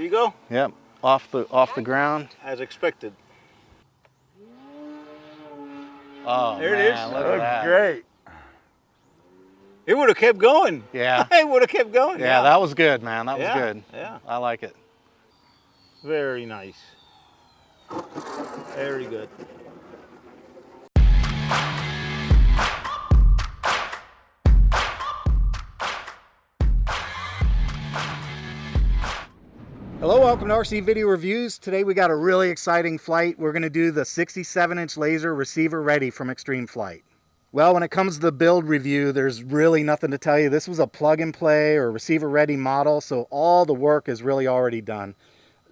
you go. Yep, off the ground. As expected. Oh, There it man, is. look at that. Great. It would have kept going. Yeah. It would have kept going. Yeah, that was good, man. That was good. Yeah. I like it. Very nice. Very good. Hello, welcome to RC Video Reviews. Today we got a really exciting flight. We're going to do the 67-inch laser receiver ready from ExtremeFlight. Well, when it comes to the build review, there's really nothing to tell you. This was a plug and play or receiver ready model, so all the work is really already done.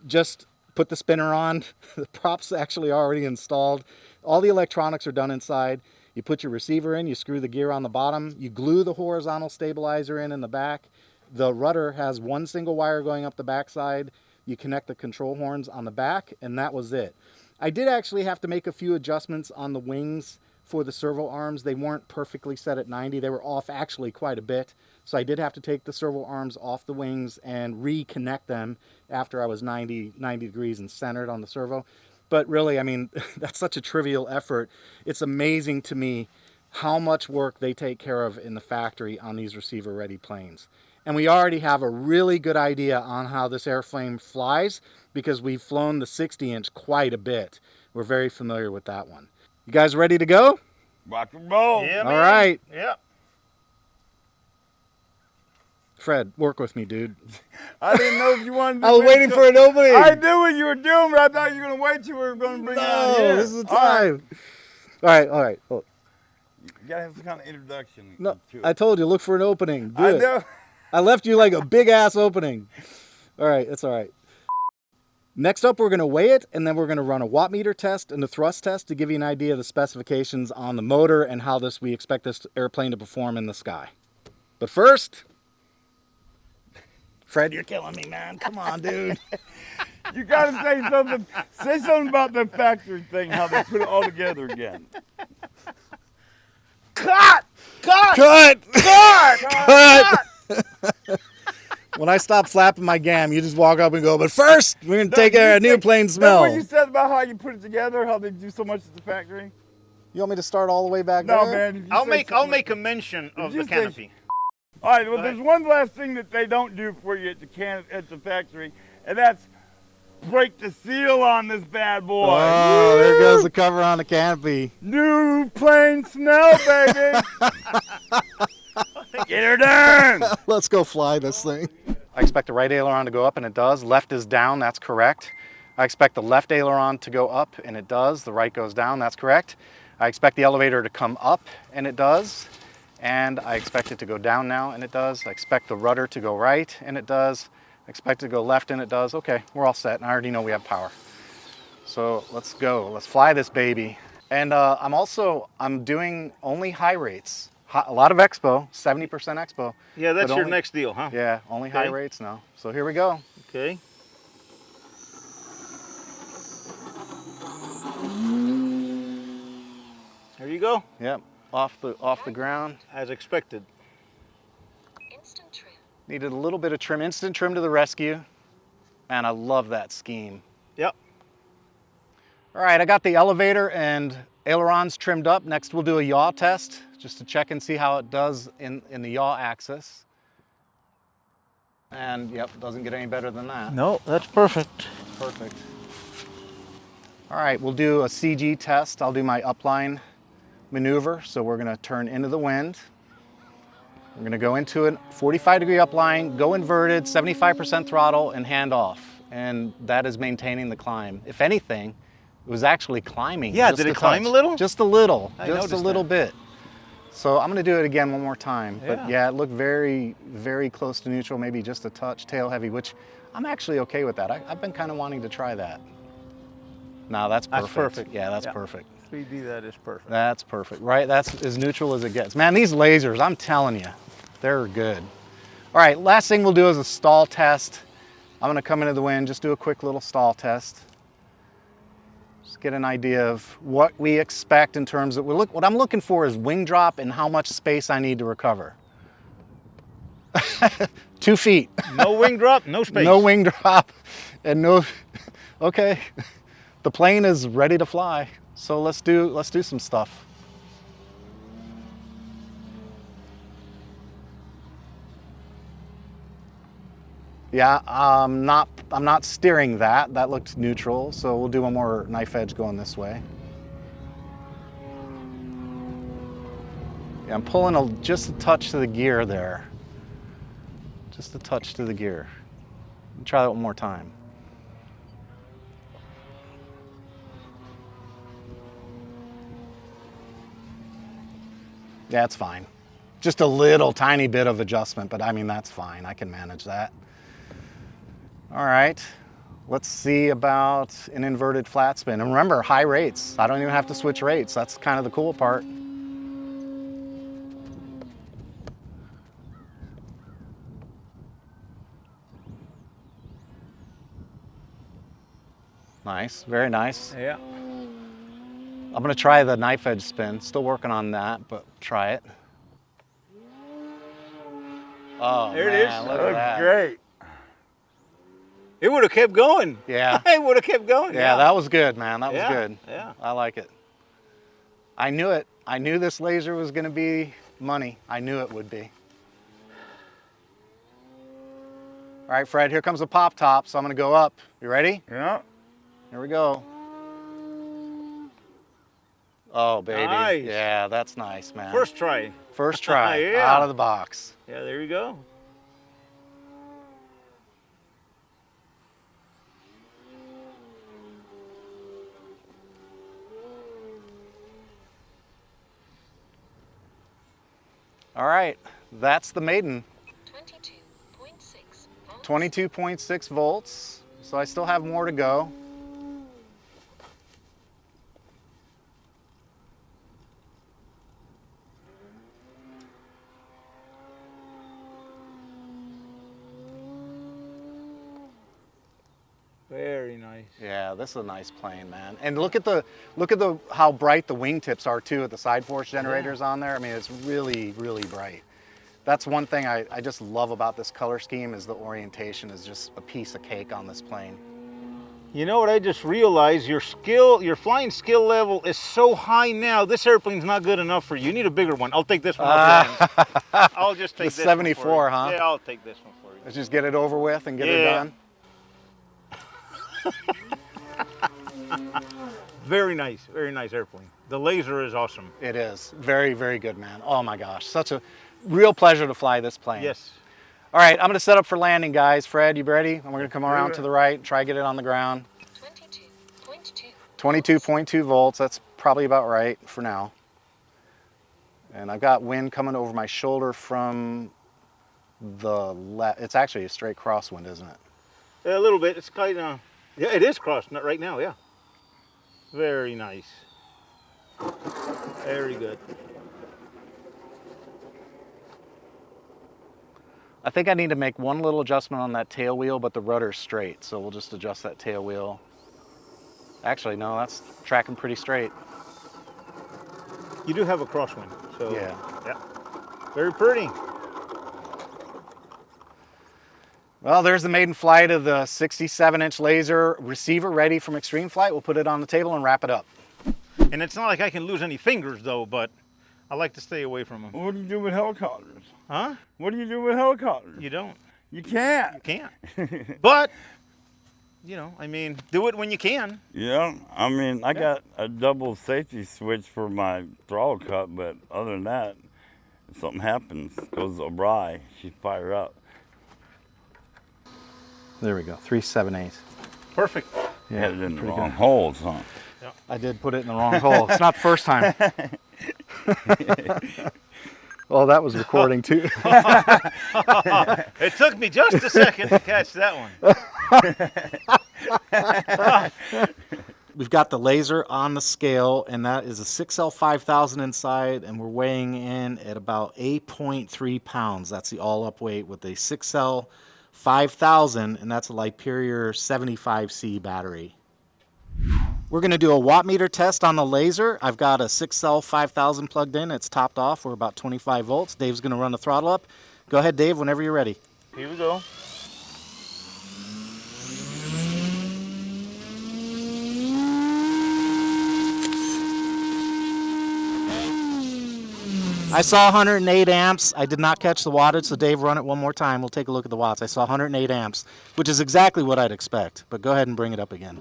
Just put the spinner on. The prop's actually already installed. All the electronics are done inside. You put your receiver in, you screw the gear on the bottom, you glue the horizontal stabilizer in the back. The rudder has one single wire going up the backside. You connect the control horns on the back, and that was it. I did actually have to make a few adjustments on the wings for the servo arms. They weren't perfectly set at 90. They were off actually quite a bit. So I did have to take the servo arms off the wings and reconnect them after I was 90 degrees and centered on the servo. But really, I mean, that's such a trivial effort. It's amazing to me how much work they take care of in the factory on these receiver-ready planes. And we already have a really good idea on how this airframe flies because we've flown the 60-inch quite a bit. We're very familiar with that one. You guys ready to go? Rock and roll. Yeah, All man. right. Yeah. Fred, work with me, dude. I didn't know if you wanted to. I was waiting for an opening. I knew what you were doing, but I thought you were going to wait till we were going to bring it out here. No, this is the time. All right. Oh, You got to have some kind of introduction. no, to it. I told you, look for an opening. Do I it. know. I left you like a big ass opening. All right, it's all right. Next up, we're going to weigh it, and then we're going to run a watt meter test and a thrust test to give you an idea of the specifications on the motor and how we expect this airplane to perform in the sky. But first, Fred, you're killing me, man. Come on, dude. You got to say something. Say something about the factory thing, how they put it all together again. Cut! When I stop flapping my gam, you just walk up and go, but first, we're going to take a new plane smell. What you said about how you put it together, how they do so much at the factory? You want me to start all the way back No, there? man. I'll make a mention of the canopy. All right. Well, there's one last thing that they don't do for you at the factory, and that's break the seal on this bad boy. Oh, there goes the cover on the canopy. New plane smell, baby. Get her done. Let's go fly this thing. I expect the right aileron to go up, and it does. Left is down, that's correct. I expect the left aileron to go up, and it does. The right goes down, that's correct. I expect the elevator to come up, and it does. And I expect it to go down now, and it does. I expect the rudder to go right, and it does. I expect it to go left, and it does. Okay, we're all set, and I already know we have power. So let's go. Let's fly this baby. And I'm doing only high rates. A lot of expo, 70% expo. Yeah, that's but your only, next deal, huh? Yeah, only high rates now. So here we go. Okay. There you go. Yep, off the ground. As expected. Instant trim. Needed a little bit of trim, instant trim to the rescue. And I love that scheme. Yep. All right, I got the elevator and ailerons trimmed up. Next we'll do a yaw test just to check and see how it does in the yaw axis. And yep, doesn't get any better than that. No, that's perfect. Perfect. All right, we'll do a CG test. I'll do my upline maneuver. So we're gonna turn into the wind. We're gonna go into a 45-degree upline, go inverted, 75% throttle, and hand off. And that is maintaining the climb. If anything, it was actually climbing. Yeah, just did it a climb touch. a little? Just a little, I just a noticed little that. bit. So I'm gonna do it again one more time. Yeah. But yeah, it looked very, very close to neutral, maybe just a touch tail heavy, which I'm actually okay with that. I've been kind of wanting to try that. No, that's perfect. That's perfect. Yeah, that's Yeah. perfect. 3D, that is perfect. That's perfect, right? That's as neutral as it gets. Man, these lasers, I'm telling you, they're good. All right, last thing we'll do is a stall test. I'm gonna come into the wind, just do a quick little stall test. Just get an idea of what we expect in terms of, what I'm looking for is wing drop and how much space I need to recover. 2 feet. No wing drop, no space. No wing drop, and no. Okay, the plane is ready to fly. So let's do some stuff. Yeah, I'm not steering that. That looked neutral, so we'll do one more knife edge going this way. Yeah, I'm pulling just a touch to the gear there. Just a touch to the gear. Try that one more time. Yeah, it's fine. Just a little tiny bit of adjustment, but I mean, that's fine. I can manage that. All right, let's see about an inverted flat spin. And remember, high rates. I don't even have to switch rates. That's kind of the cool part. Nice, very nice. Yeah. I'm gonna try the knife edge spin. Still working on that, but try it. Oh, There it man, is. look at that. Great. It would have kept going. Yeah. It would have kept going. Yeah, that was good, man. That was Yeah, good. yeah. I like it. I knew it. I knew this laser was gonna be money. I knew it would be. All right, Fred, here comes the pop top, so I'm gonna go up. You ready? Yeah. Here we go. Oh, baby. Nice. Yeah, that's nice, man. First try. First try, Yeah. out of the box. Yeah, there you go. All right, that's the Maiden. 22.6 volts. 22.6 volts. So I still have more to go. Very nice. Yeah, this is a nice plane, man. And look at how bright the wingtips are too at the side force generators on there. I mean, it's really, really bright. That's one thing I just love about this color scheme is the orientation is just a piece of cake on this plane. You know what I just realized? Your flying skill level is so high now. This airplane's not good enough for you. You need a bigger one. I'll take this one. I'll just take The this 74, one for you. huh? Yeah, I'll take this one for you. Let's just get it over with and get it done. Very nice airplane. The laser is awesome. It is. Very, very good, man. Oh my gosh, such a real pleasure to fly this plane. Yes. All right, I'm gonna set up for landing, guys. Fred, you ready? And we're gonna come around to the right, try to get it on the ground. 22.2. 22.2 volts, that's probably about right for now. And I've got wind coming over my shoulder from the left. It's actually a straight crosswind, isn't it? Yeah, a little bit. It's kind of, yeah, it is crossed right now, yeah. Very nice. Very good. I think I need to make one little adjustment on that tail wheel, but the rudder's straight, so we'll just adjust that tail wheel. Actually, no, that's tracking pretty straight. You do have a crosswind, so Yeah. yeah. Very pretty. Well, there's the maiden flight of the 67-inch laser receiver ready from ExtremeFlight. We'll put it on the table and wrap it up. And it's not like I can lose any fingers though, but I like to stay away from them. What do you do with helicopters? Huh? What do you do with helicopters? You don't. You can't. You can't. But, you know, I mean, do it when you can. Yeah, I mean, I got a double safety switch for my throttle cut, but other than that, if something happens, goes awry, she fire up. There we go, 378. Perfect. Yeah, Had it in the pretty wrong good. holes, huh? I did put it in the wrong hole. It's not the first time. Well, that was recording too. It took me just a second to catch that one. We've got the laser on the scale, and that is a 6L 5000 inside, and we're weighing in at about 8.3 pounds. That's the all-up weight with a 6L 5000, and that's a Liperior 75C battery. We're going to do a watt meter test on the laser. I've got a 6L 5000 plugged in. It's topped off. We're about 25 volts. Dave's going to run the throttle up, Go ahead, Dave, whenever you're ready. Here we go. I saw 108 amps. I did not catch the wattage, so Dave, run it one more time. We'll take a look at the watts. I saw 108 amps, which is exactly what I'd expect. But go ahead and bring it up again.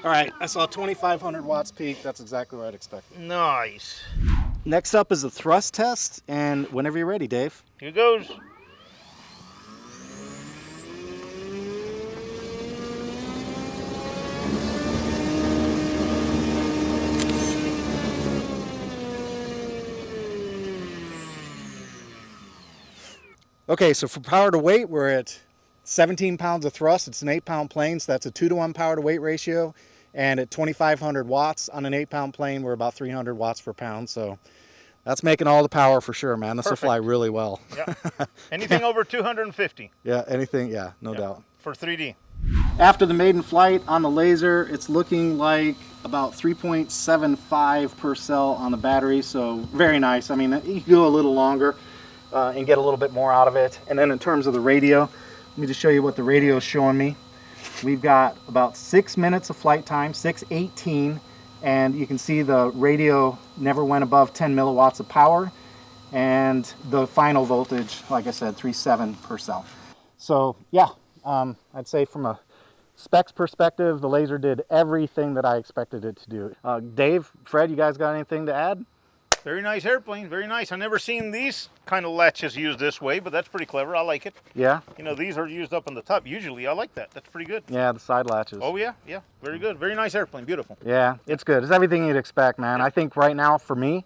All right, I saw 2,500 watts peak. That's exactly what I'd expect. Nice. Next up is a thrust test, and whenever you're ready, Dave. Here goes. Okay, so for power to weight, we're at 17 pounds of thrust. It's an 8-pound plane, so that's a 2-to-1 power to weight ratio. And at 2,500 watts on an 8-pound plane, we're about 300 watts per pound. So that's making all the power for sure, man. This will fly really well. Yeah. Anything over 250. Yeah, anything, yeah, no doubt. For 3D. After the maiden flight on the laser, it's looking like about 3.75 per cell on the battery. So very nice. I mean, you can go a little longer and get a little bit more out of it. And then in terms of the radio, let me just show you what the radio is showing me. We've got about 6 minutes of flight time, 6:18, and you can see the radio never went above 10 milliwatts of power, and the final voltage, like I said, 3.7 per cell. So yeah, I'd say from a specs perspective, the laser did everything that I expected it to do. Dave, Fred, you guys got anything to add? Very nice airplane, very nice. I've never seen these kind of latches used this way, but that's pretty clever. I like it. Yeah? You know, these are used up on the top. Usually, I like that. That's pretty good. Yeah, the side latches. Oh, yeah, yeah. Very good. Very nice airplane. Beautiful. Yeah, it's good. It's everything you'd expect, man. I think right now, for me,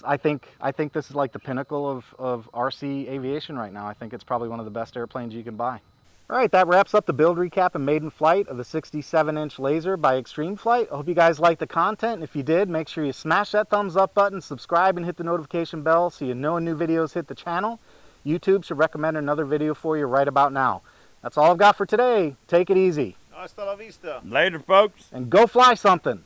I think this is like the pinnacle of RC aviation right now. I think it's probably one of the best airplanes you can buy. All right, that wraps up the build recap and maiden flight of the 67-inch laser by ExtremeFlight. I hope you guys liked the content, and if you did, make sure you smash that thumbs up button, subscribe, and hit the notification bell so you know when new videos hit the channel. YouTube should recommend another video for you right about now. That's all I've got for today. Take it easy. Hasta la vista. Later, folks. And go fly something.